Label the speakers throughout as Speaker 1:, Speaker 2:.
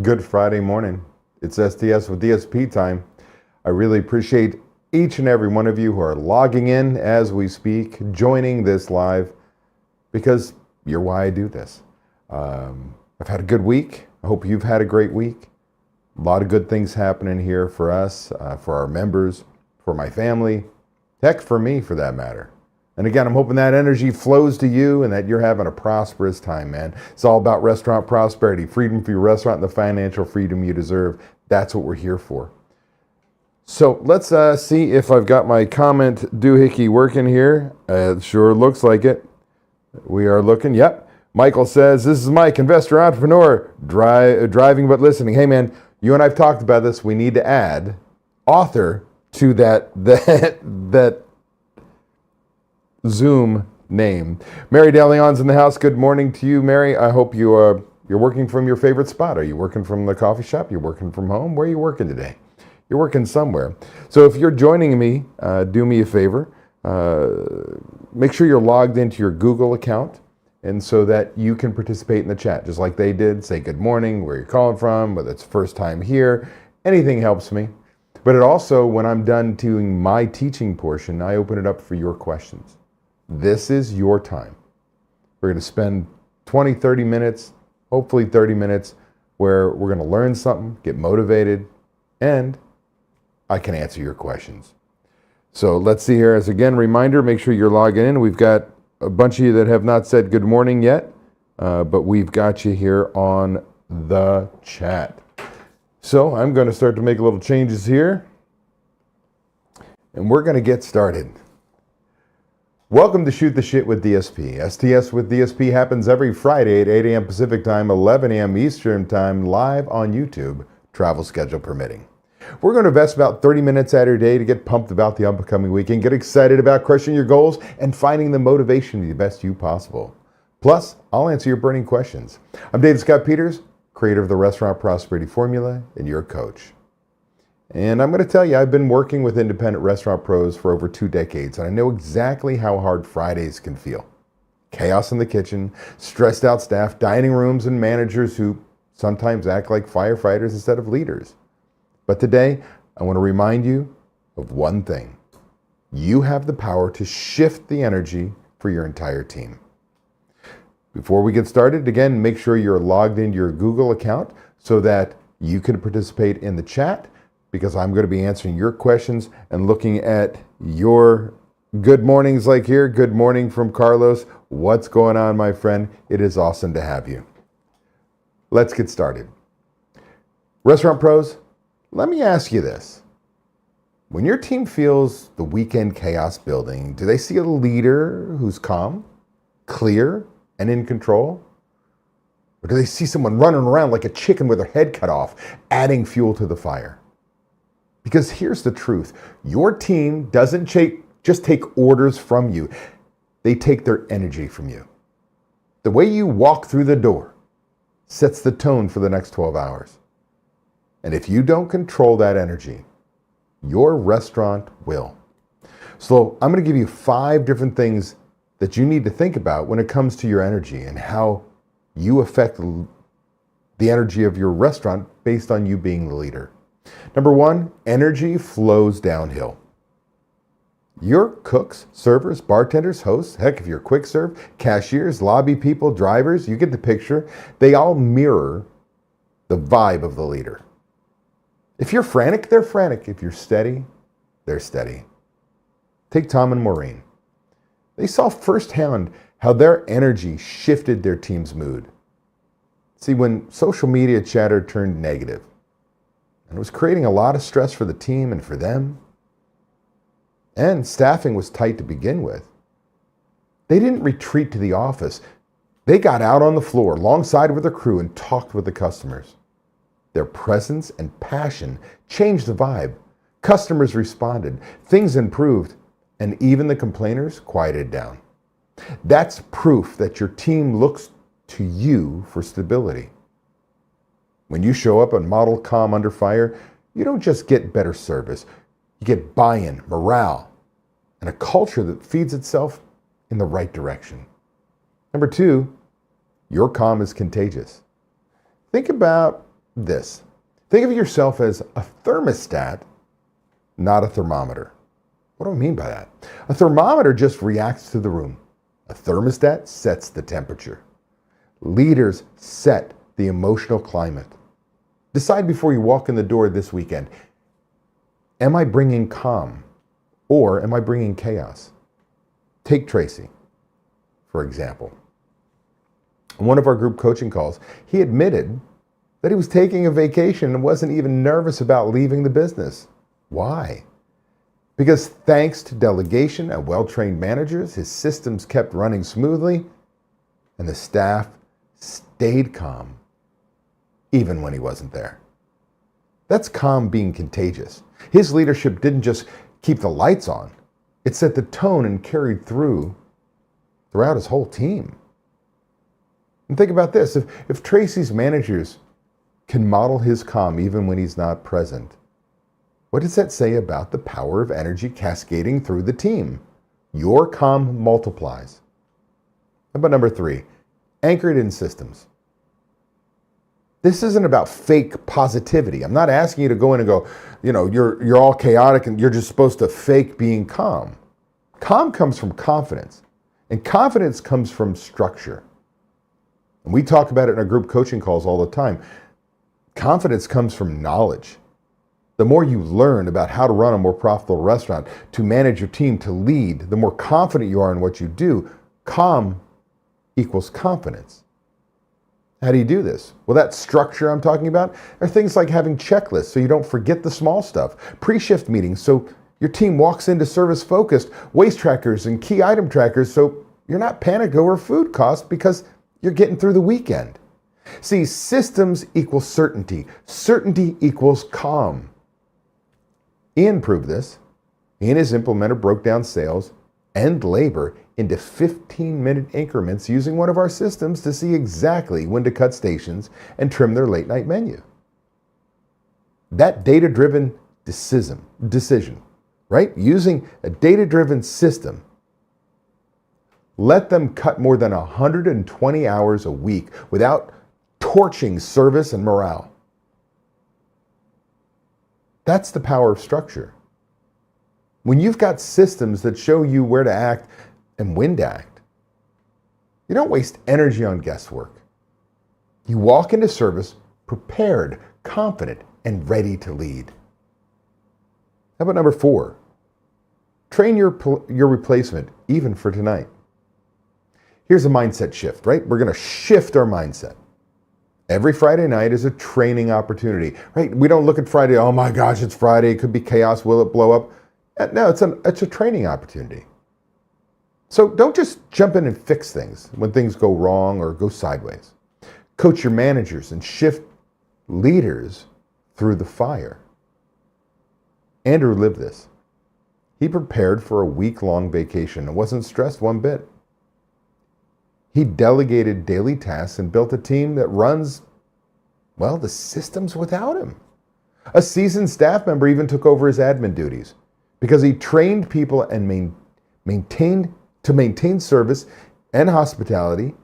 Speaker 1: Good Friday morning. It's STS with DSP time. I really appreciate each and every one of you who are logging in as we speak, joining this live, because you're why I do this. I've had a good week. I hope you've had a great week. A lot of good things happening here for us, for our members, for my family, heck, for me for that matter. And again, I'm hoping that energy flows to you and that you're having a prosperous time, man. It's all about restaurant prosperity, freedom for your restaurant, and the financial freedom you deserve. That's what we're here for. So let's see if I've got my comment doohickey working here. It sure looks like it. We are looking. Yep. Michael says, this is Mike, investor, entrepreneur, driving but listening. Hey, man, you and I've talked about this. We need to add author to that Zoom name. Mary DeLeon's in the house. Good morning to you, Mary. I hope you're working from your favorite spot. Are you working from the coffee shop? You're working from home? Where are you working today? You're working somewhere. So if you're joining me, do me a favor. Make sure you're logged into your Google account, and so that you can participate in the chat, just like they did. Say good morning, where you're calling from, whether it's first time here. Anything helps me. But it also, when I'm done doing my teaching portion, I open it up for your questions. This is your time. We're going to spend 20, 30 minutes, hopefully 30 minutes, where we're going to learn something, get motivated, and I can answer your questions. So let's see here. As again, reminder, make sure you're logging in. We've got a bunch of you that have not said good morning yet, but we've got you here on the chat. So I'm going to start to make little changes here, and we're going to get started. Welcome to Shoot the Shit with DSP. STS with DSP happens every Friday at 8 a.m. Pacific Time, 11 a.m. Eastern Time, live on YouTube, travel schedule permitting. We're going to invest about 30 minutes out of your day to get pumped about the upcoming weekend, get excited about crushing your goals, and finding the motivation to be the best you possible. Plus, I'll answer your burning questions. I'm David Scott Peters, creator of the Restaurant Prosperity Formula, and your coach. And I'm going to tell you, I've been working with independent restaurant pros for over 2 decades, and I know exactly how hard Fridays can feel. Chaos in the kitchen, stressed out staff, dining rooms, and managers who sometimes act like firefighters instead of leaders. But today, I want to remind you of one thing. You have the power to shift the energy for your entire team. Before we get started, again, make sure you're logged into your Google account so that you can participate in the chat, because I'm going to be answering your questions and looking at your good mornings like here. Good morning from Carlos. What's going on, my friend? It is awesome to have you. Let's get started. Restaurant pros, let me ask you this. When your team feels the weekend chaos building, do they see a leader who's calm, clear, and in control? Or do they see someone running around like a chicken with their head cut off, adding fuel to the fire? Because here's the truth. Your team doesn't just take orders from you. They take their energy from you. The way you walk through the door sets the tone for the next 12 hours. And if you don't control that energy, your restaurant will. So I'm going to give you 5 different things that you need to think about when it comes to your energy and how you affect the energy of your restaurant based on you being the leader. Number 1, energy flows downhill. Your cooks, servers, bartenders, hosts, heck, if you're quick serve, cashiers, lobby people, drivers, you get the picture. They all mirror the vibe of the leader. If you're frantic, they're frantic. If you're steady, they're steady. Take Tom and Maureen. They saw firsthand how their energy shifted their team's mood. See, when social media chatter turned negative, and it was creating a lot of stress for the team and for them, and staffing was tight to begin with, they didn't retreat to the office. They got out on the floor alongside with their crew and talked with the customers. Their presence and passion changed the vibe. Customers responded, things improved, and even the complainers quieted down. That's proof that your team looks to you for stability. When you show up and model calm under fire, you don't just get better service. You get buy-in, morale, and a culture that feeds itself in the right direction. Number 2, your calm is contagious. Think about this. Think of yourself as a thermostat, not a thermometer. What do I mean by that? A thermometer just reacts to the room. A thermostat sets the temperature. Leaders set the emotional climate. Decide before you walk in the door this weekend, am I bringing calm or am I bringing chaos? Take Tracy, for example. In one of our group coaching calls, he admitted that he was taking a vacation and wasn't even nervous about leaving the business. Why? Because thanks to delegation and well-trained managers, his systems kept running smoothly and the staff stayed calm even when he wasn't there. That's calm being contagious. His leadership didn't just keep the lights on. It set the tone and carried throughout his whole team. And think about this. If Tracy's managers can model his calm even when he's not present, what does that say about the power of energy cascading through the team? Your calm multiplies. How about number 3? Anchored in systems. This isn't about fake positivity. I'm not asking you to go in and go, you're all chaotic and you're just supposed to fake being calm. Calm comes from confidence, and confidence comes from structure. And we talk about it in our group coaching calls all the time. Confidence comes from knowledge. The more you learn about how to run a more profitable restaurant, to manage your team, to lead, the more confident you are in what you do. Calm equals confidence. How do you do this? Well, that structure I'm talking about are things like having checklists so you don't forget the small stuff, pre-shift meetings so your team walks into service focused, waste trackers and key item trackers so you're not panicked over food costs because you're getting through the weekend. See, systems equals certainty. Certainty equals calm. Ian proved this. He and his implementer broke down sales and labor into 15-minute increments using one of our systems to see exactly when to cut stations and trim their late-night menu. That data-driven decision, right? Using a data-driven system, let them cut more than 120 hours a week without torching service and morale. That's the power of structure. When you've got systems that show you where to act and when to act, you don't waste energy on guesswork. You walk into service prepared, confident, and ready to lead. How about number 4? Train your replacement even for tonight. Here's a mindset shift, right? We're going to shift our mindset. Every Friday night is a training opportunity, right? We don't look at Friday, oh my gosh, it's Friday, it could be chaos, will it blow up? No, it's a training opportunity. So don't just jump in and fix things when things go wrong or go sideways. Coach your managers and shift leaders through the fire. Andrew lived this. He prepared for a week-long vacation and wasn't stressed one bit. He delegated daily tasks and built a team that runs, the systems without him. A seasoned staff member even took over his admin duties because he trained people and maintain service and hospitality.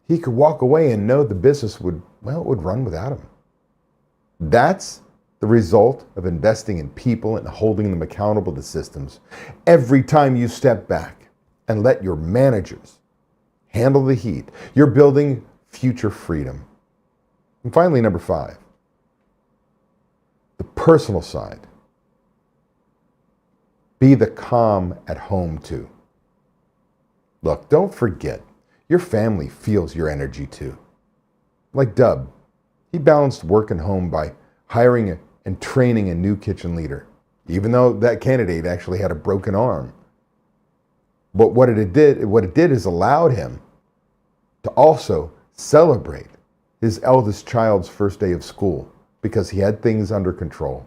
Speaker 1: He could walk away and know the business would run without him. That's the result of investing in people and holding them accountable to systems. Every time you step back and let your managers handle the heat, you're building future freedom. And finally, number 5, the personal side. Be the calm at home too. Look, don't forget, your family feels your energy too. Like Dub, he balanced work and home by hiring and training a new kitchen leader, even though that candidate actually had a broken arm. But what it did is allowed him to also celebrate his eldest child's first day of school because he had things under control.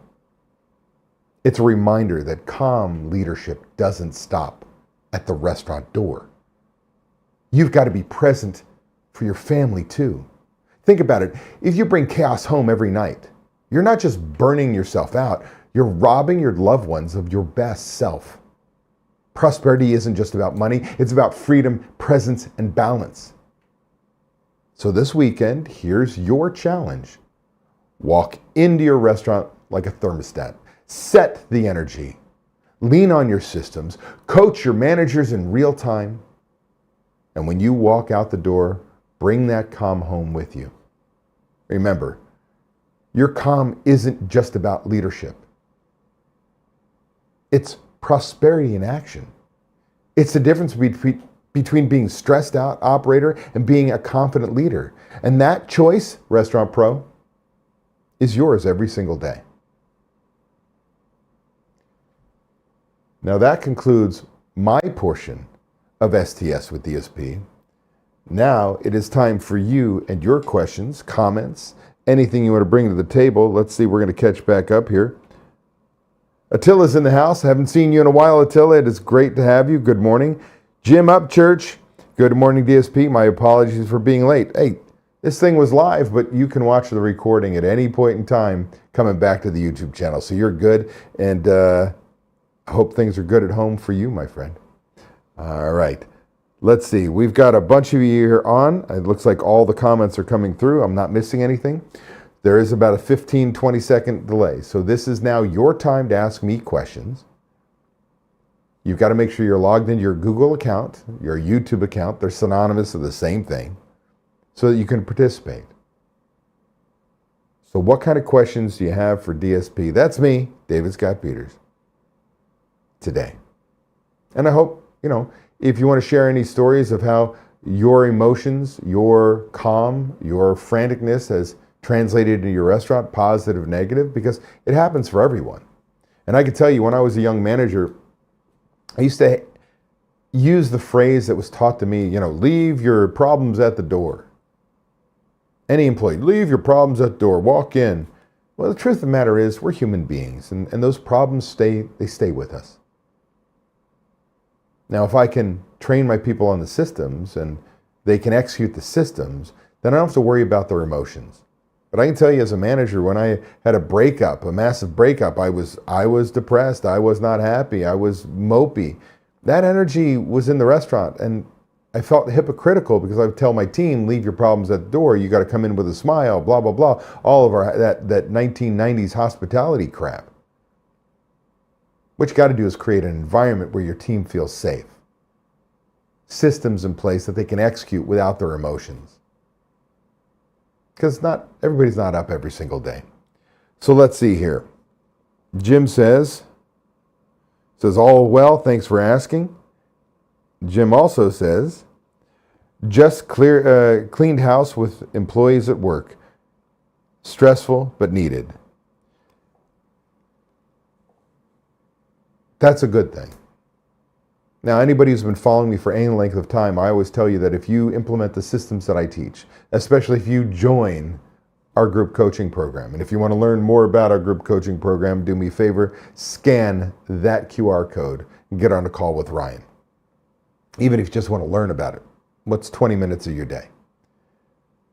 Speaker 1: It's a reminder that calm leadership doesn't stop at the restaurant door. You've got to be present for your family too. Think about it. If you bring chaos home every night, you're not just burning yourself out, you're robbing your loved ones of your best self. Prosperity isn't just about money, it's about freedom, presence, and balance. So this weekend, here's your challenge. Walk into your restaurant like a thermostat. Set the energy. Lean on your systems. Coach your managers in real time. And when you walk out the door, bring that calm home with you. Remember, your calm isn't just about leadership. It's prosperity in action. It's the difference between being stressed out operator and being a confident leader. And that choice, Restaurant Pro, is yours every single day. Now that concludes my portion of STS with DSP. Now it is time for you and your questions, comments, anything you want to bring to the table. Let's see, we're going to catch back up here. Attila's in the house. Haven't seen you in a while, Attila. It is great to have you. Good morning. Jim Upchurch. Good morning, DSP. My apologies for being late. Hey, this thing was live, but you can watch the recording at any point in time coming back to the YouTube channel. So you're good, and I hope things are good at home for you, my friend. All right. Let's see. We've got a bunch of you here on. It looks like all the comments are coming through. I'm not missing anything. There is about a 15, 20-second delay. So this is now your time to ask me questions. You've got to make sure you're logged into your Google account, your YouTube account. They're synonymous of the same thing, so that you can participate. So what kind of questions do you have for DSP? That's me, David Scott Peters, today. And I hope, if you want to share any stories of how your emotions, your calm, your franticness has translated into your restaurant, positive, negative, because it happens for everyone. And I can tell you, when I was a young manager, I used to use the phrase that was taught to me, leave your problems at the door. Any employee, leave your problems at the door, walk in. Well, the truth of the matter is we're human beings, and those problems stay with us. Now, if I can train my people on the systems and they can execute the systems, then I don't have to worry about their emotions. But I can tell you as a manager, when I had a massive breakup, I was depressed, I was not happy, I was mopey. That energy was in the restaurant, and I felt hypocritical because I would tell my team, leave your problems at the door, you got to come in with a smile, blah, blah, blah. All of that 1990s hospitality crap. What you got to do is create an environment where your team feels safe. Systems in place that they can execute without their emotions. Because everybody's not up every single day. So let's see here. Jim says, all well, thanks for asking. Jim also says, just cleaned house with employees at work. Stressful, but needed. That's a good thing. Now, anybody who's been following me for any length of time, I always tell you that if you implement the systems that I teach, especially if you join our group coaching program, and if you want to learn more about our group coaching program, do me a favor, scan that QR code and get on a call with Ryan. Even if you just want to learn about it. What's 20 minutes of your day?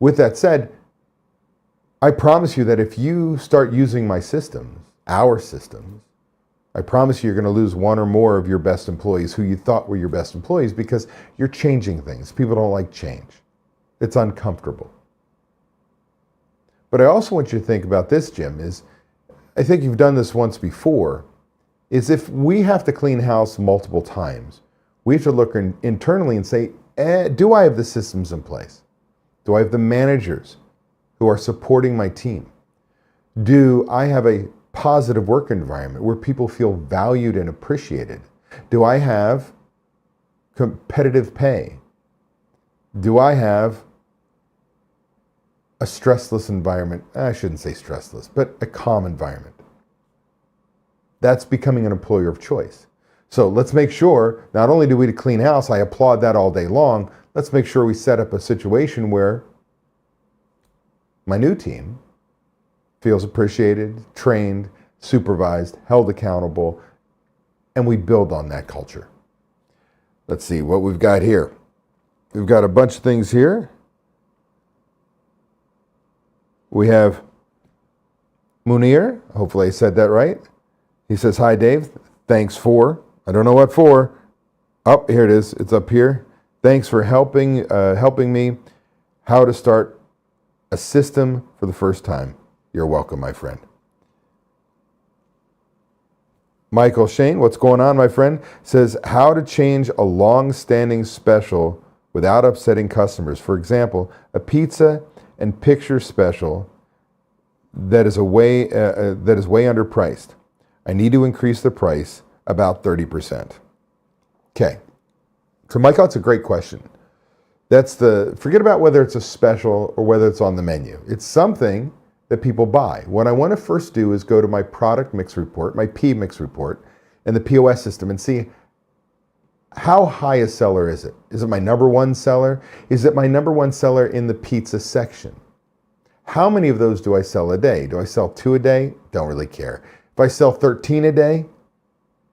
Speaker 1: With that said, I promise you that if you start using my systems, our systems, I promise you you're going to lose one or more of your best employees who you thought were your best employees because you're changing things. People don't like change. It's uncomfortable. But I also want you to think about this, Jim, I think you've done this once before, is if we have to clean house multiple times, we have to look internally and say, do I have the systems in place? Do I have the managers who are supporting my team? Do I have a positive work environment where people feel valued and appreciated? Do I have competitive pay? Do I have a stressless environment? I shouldn't say stressless, but a calm environment. That's becoming an employer of choice. So let's make sure, not only do we clean house, I applaud that all day long, let's make sure we set up a situation where my new team feels appreciated, trained, supervised, held accountable, and we build on that culture. Let's see what we've got here. We've got a bunch of things here. We have Munir, hopefully I said that right. He says, hi Dave, thanks for, I don't know what for. Oh, here it is, it's up here. Thanks for helping me. how to start a system for the first time. You're welcome, my friend. Michael Shane, what's going on, my friend? Says how to change a long-standing special without upsetting customers. For example, a pizza and picture special that is way underpriced. I need to increase the price about 30%. Okay. So Michael, it's a great question. Forget about whether it's a special or whether it's on the menu. It's something that people buy. What I want to first do is go to my product mix report, my P mix report, and the POS system and see how high a seller is it? Is it my number one seller? Is it my number one seller in the pizza section? How many of those do I sell a day? Do I sell 2 a day? Don't really care. If I sell 13 a day,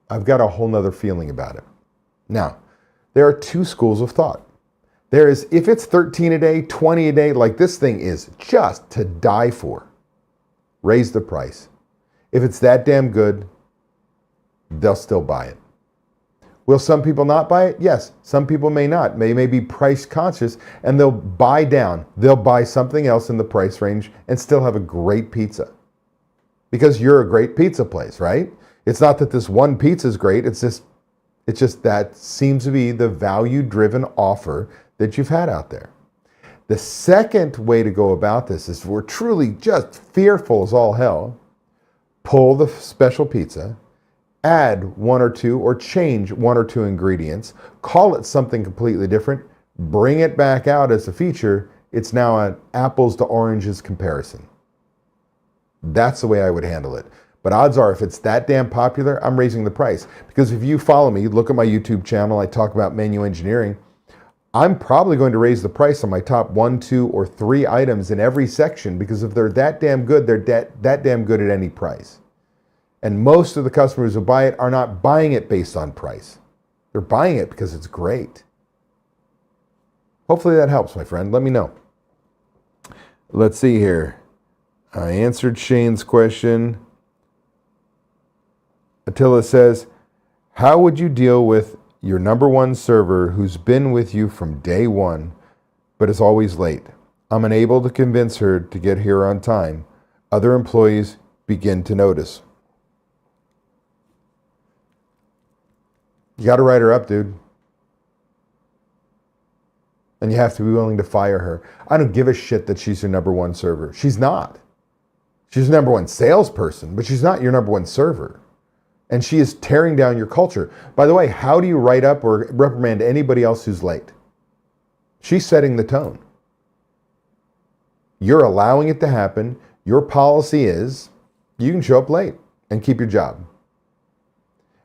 Speaker 1: I've got a whole nother feeling about it. Now, there are 2 schools of thought. There is, if it's 13 a day, 20 a day, like this thing is just to die for, raise the price. If it's that damn good, they'll still buy it. Will some people not buy it? Yes, some people may not. They may be price conscious and they'll buy down. They'll buy something else in the price range and still have a great pizza. Because you're a great pizza place, right? It's not that this one pizza is great. It's just that seems to be the value-driven offer that you've had out there. The second way to go about this is, if we're truly just fearful as all hell, pull the special pizza, add 1 or 2 or change 1 or 2 ingredients, call it something completely different, bring it back out as a feature. It's now an apples to oranges comparison. That's the way I would handle it. But odds are, if it's that damn popular, I'm raising the price. Because if you follow me, look at my YouTube channel, I talk about menu engineering. I'm probably going to raise the price on my top 1, 2, or 3 items in every section, because if they're that damn good, they're that damn good at any price. And most of the customers who buy it are not buying it based on price. They're buying it because it's great. Hopefully that helps, my friend. Let me know. Let's see here. I answered Shane's question. Attila says, how would you deal with your number one server who's been with you from day one, but is always late? I'm unable to convince her to get here on time. Other employees begin to notice. You got to write her up, dude. And you have to be willing to fire her. I don't give a shit that she's your number one server. She's not. She's your number one salesperson, but she's not your number one server. And she is tearing down your culture. By the way, how do you write up or reprimand anybody else who's late? She's setting the tone. You're allowing it to happen. Your policy is you can show up late and keep your job.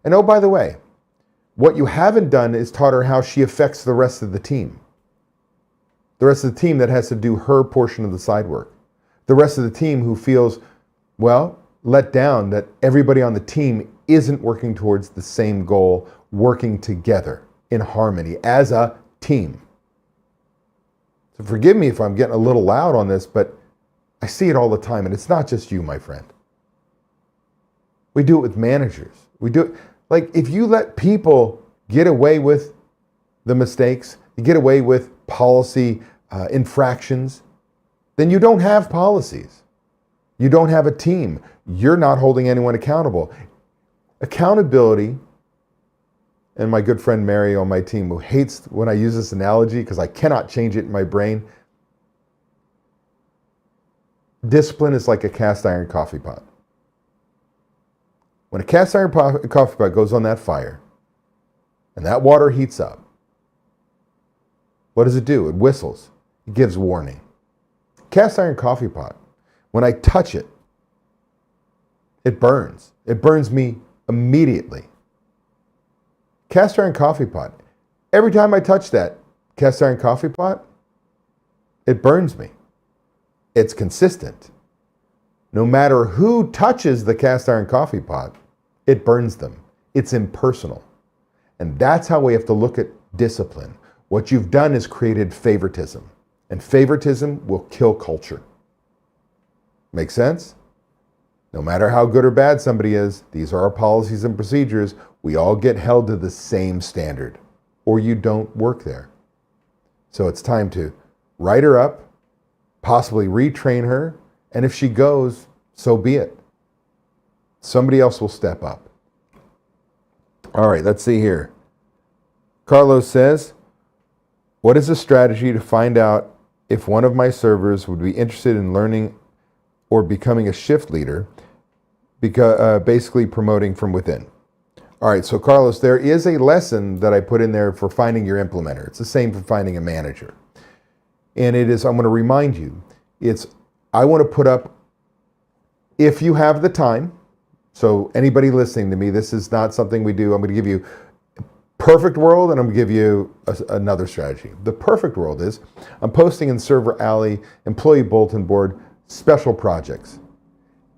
Speaker 1: And oh, by the way, what you haven't done is taught her how she affects the rest of the team. The rest of the team that has to do her portion of the side work. The rest of the team who feels, well, let down that everybody on the team isn't working towards the same goal, working together in harmony as a team. So forgive me if I'm getting a little loud on this, but I see it all the time, and it's not just you, my friend. We do it with managers. We do it, like, if you let people get away with the mistakes, you get away with policy infractions, then you don't have policies. You don't have a team. You're not holding anyone accountable. Accountability, and my good friend Mary on my team, who hates when I use this analogy because I cannot change it in my brain. Discipline is like a cast iron coffee pot. When a cast iron coffee pot goes on that fire and that water heats up, what does it do? It whistles. It gives warning. Cast iron coffee pot, when I touch it, it burns. It burns me immediately. Cast iron coffee pot. Every time I touch that cast iron coffee pot, it burns me. It's consistent. No matter who touches the cast iron coffee pot, it burns them. It's impersonal. And that's how we have to look at discipline. What you've done is created favoritism. And favoritism will kill culture. Make sense? No matter how good or bad somebody is, these are our policies and procedures. We all get held to the same standard, or you don't work there. So it's time to write her up, possibly retrain her, and if she goes, so be it. Somebody else will step up. All right, let's see here. Carlos says, what is the strategy to find out if one of my servers would be interested in learning or becoming a shift leader, because basically promoting from within? All right, so Carlos, there is a lesson that I put in there for finding your implementer. It's the same for finding a manager. And it is, I'm going to remind you, I want to put up, if you have the time, so anybody listening to me, this is not something we do. I'm going to give you perfect world, and I'm going to give you another strategy. The perfect world is I'm posting in Server Alley, employee bulletin board, special projects.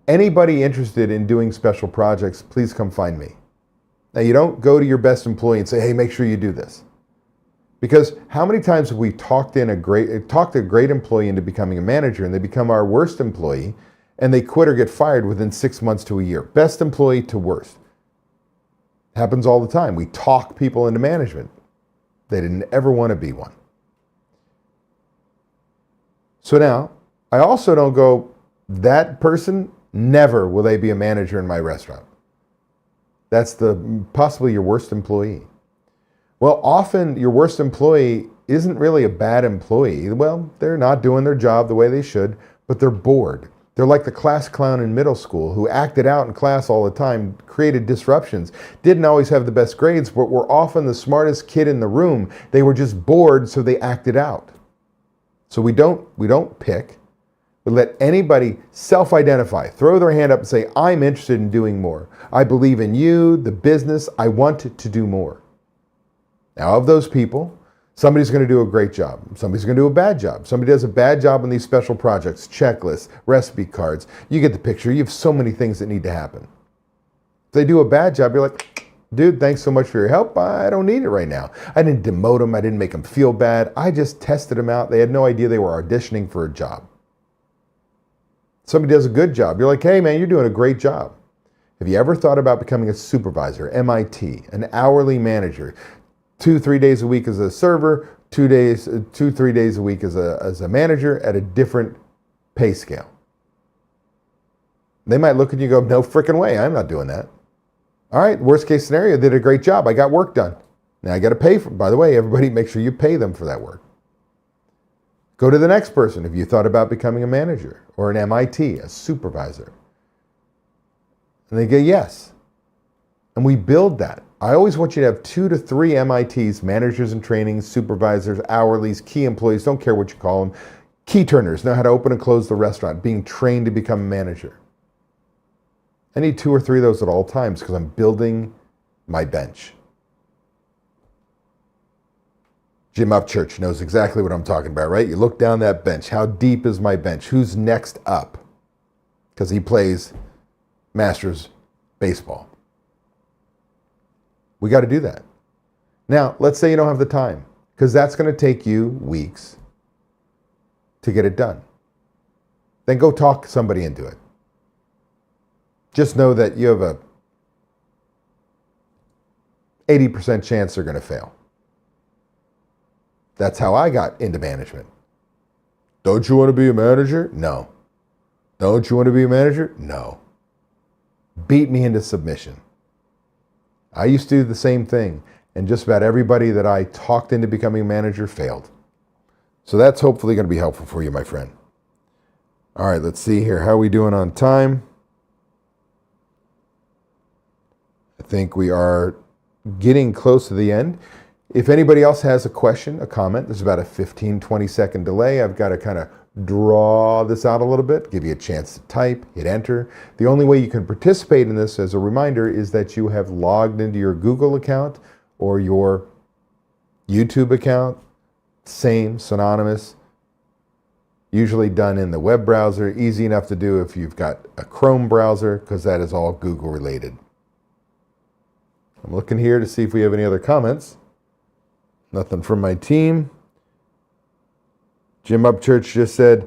Speaker 1: Anybody interested in doing special projects, please come find me. Now, you don't go to your best employee and say, hey, make sure you do this. Because how many times have we talked a great employee into becoming a manager, and they become our worst employee, and they quit or get fired within 6 months to a year? Best employee to worst. Happens all the time. We talk people into management. They didn't ever want to be one. So now, I also don't go, that person, never will they be a manager in my restaurant. That's possibly your worst employee. Well, often your worst employee isn't really a bad employee. Well, they're not doing their job the way they should, but they're bored. They're like the class clown in middle school who acted out in class all the time, created disruptions, didn't always have the best grades, but were often the smartest kid in the room. They were just bored, so they acted out. So we don't pick. We let anybody self-identify, throw their hand up and say, I'm interested in doing more. I believe in you, the business. I want to do more. Now, of those people, somebody's going to do a great job. Somebody's going to do a bad job. Somebody does a bad job on these special projects, checklists, recipe cards. You get the picture. You have so many things that need to happen. If they do a bad job, you're like, dude, thanks so much for your help. I don't need it right now. I didn't demote them. I didn't make them feel bad. I just tested them out. They had no idea they were auditioning for a job. Somebody does a good job. You're like, hey, man, you're doing a great job. Have you ever thought about becoming a supervisor, MIT, an hourly manager? 2-3 days a week as a server, 3 days a week as a manager at a different pay scale. They might look at you and go, no freaking way, I'm not doing that. All right, worst case scenario, did a great job. I got work done. Now I got to pay for it. By the way, everybody make sure you pay them for that work. Go to the next person if you thought about becoming a manager or an MIT, a supervisor. And they get yes. And we build that. I always want you to have 2 to 3 MITs, managers in training, supervisors, hourlies, key employees, don't care what you call them, key turners, know how to open and close the restaurant, being trained to become a manager. I need 2 or 3 of those at all times because I'm building my bench. Jim Upchurch knows exactly what I'm talking about, right? You look down that bench. How deep is my bench? Who's next up? Because he plays Masters baseball. We got to do that. Now, let's say you don't have the time, because that's going to take you weeks to get it done. Then go talk somebody into it. Just know that you have a 80% chance they're going to fail. That's how I got into management. Don't you want to be a manager? No. Don't you want to be a manager? No. Beat me into submission. I used to do the same thing, and just about everybody that I talked into becoming a manager failed. So that's hopefully going to be helpful for you, my friend. All right, let's see here. How are we doing on time? I think we are getting close to the end. If anybody else has a question, a comment, there's about a 15-20 second delay. I've got to kind of draw this out a little bit, give you a chance to type, hit enter. The only way you can participate in this, as a reminder, is that you have logged into your Google account or your YouTube account. Same, synonymous. Usually done in the web browser. Easy enough to do if you've got a Chrome browser, because that is all Google related. I'm looking here to see if we have any other comments. Nothing from my team. Jim Upchurch just said,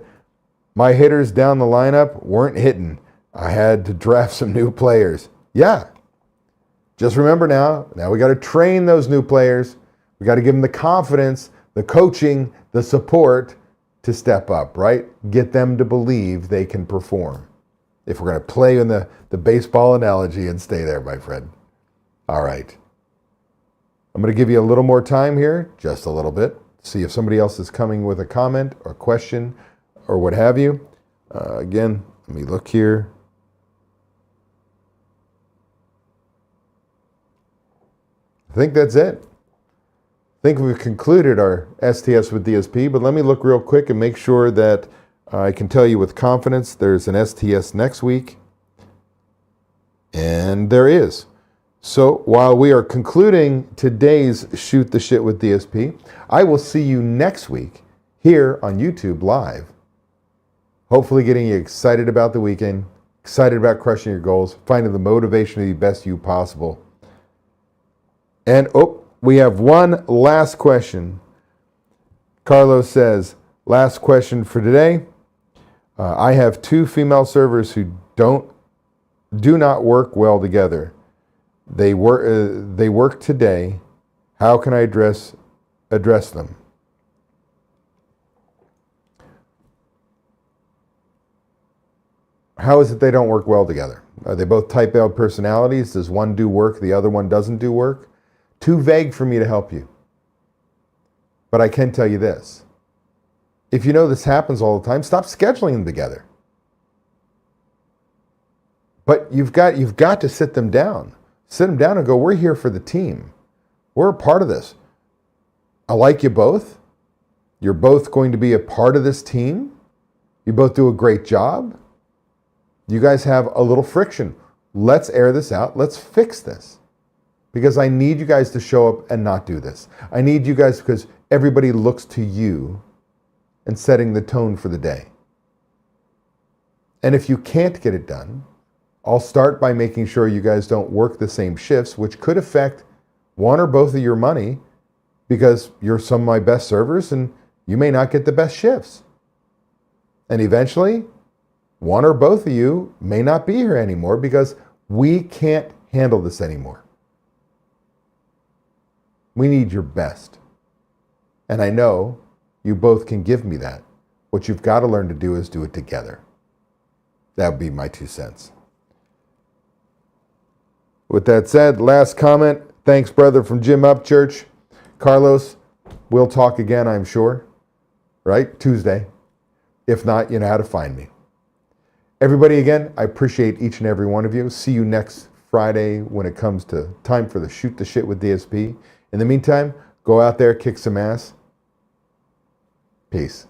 Speaker 1: my hitters down the lineup weren't hitting. I had to draft some new players. Yeah. Just remember now we got to train those new players. We got to give them the confidence, the coaching, the support to step up, right? Get them to believe they can perform. If we're going to play in the baseball analogy and stay there, my friend. All right. I'm going to give you a little more time here, just a little bit. See if somebody else is coming with a comment or question or what have you. Again, let me look here. I think that's it. I think we've concluded our STS with DSP, but let me look real quick and make sure that I can tell you with confidence there's an STS next week. And there is. So while we are concluding today's Shoot the Shit with DSP, I will see you next week here on YouTube live. Hopefully getting you excited about the weekend, excited about crushing your goals, finding the motivation to be best you possible. And we have one last question. Carlos says, last question for today. I have two female servers who do not work well together. They work today. How can I address them? How is it they don't work well together? Are they both type A personalities? Does one do work, the other one doesn't do work? Too vague for me to help you. But I can tell you this. If you know this happens all the time, stop scheduling them together. But you've got to sit them down. Sit them down and go, we're here for the team. We're a part of this. I like you both. You're both going to be a part of this team. You both do a great job. You guys have a little friction. Let's air this out. Let's fix this. Because I need you guys to show up and not do this. I need you guys because everybody looks to you and setting the tone for the day. And if you can't get it done, I'll start by making sure you guys don't work the same shifts, which could affect one or both of your money because you're some of my best servers and you may not get the best shifts. And eventually, one or both of you may not be here anymore because we can't handle this anymore. We need your best. And I know you both can give me that. What you've got to learn to do is do it together. That would be my 2 cents. With that said, last comment. Thanks, brother, from Jim Upchurch. Carlos, we'll talk again, I'm sure. Right? Tuesday. If not, you know how to find me. Everybody, again, I appreciate each and every one of you. See you next Friday when it comes to time for the Shoot the Shit with DSP. In the meantime, go out there, kick some ass. Peace.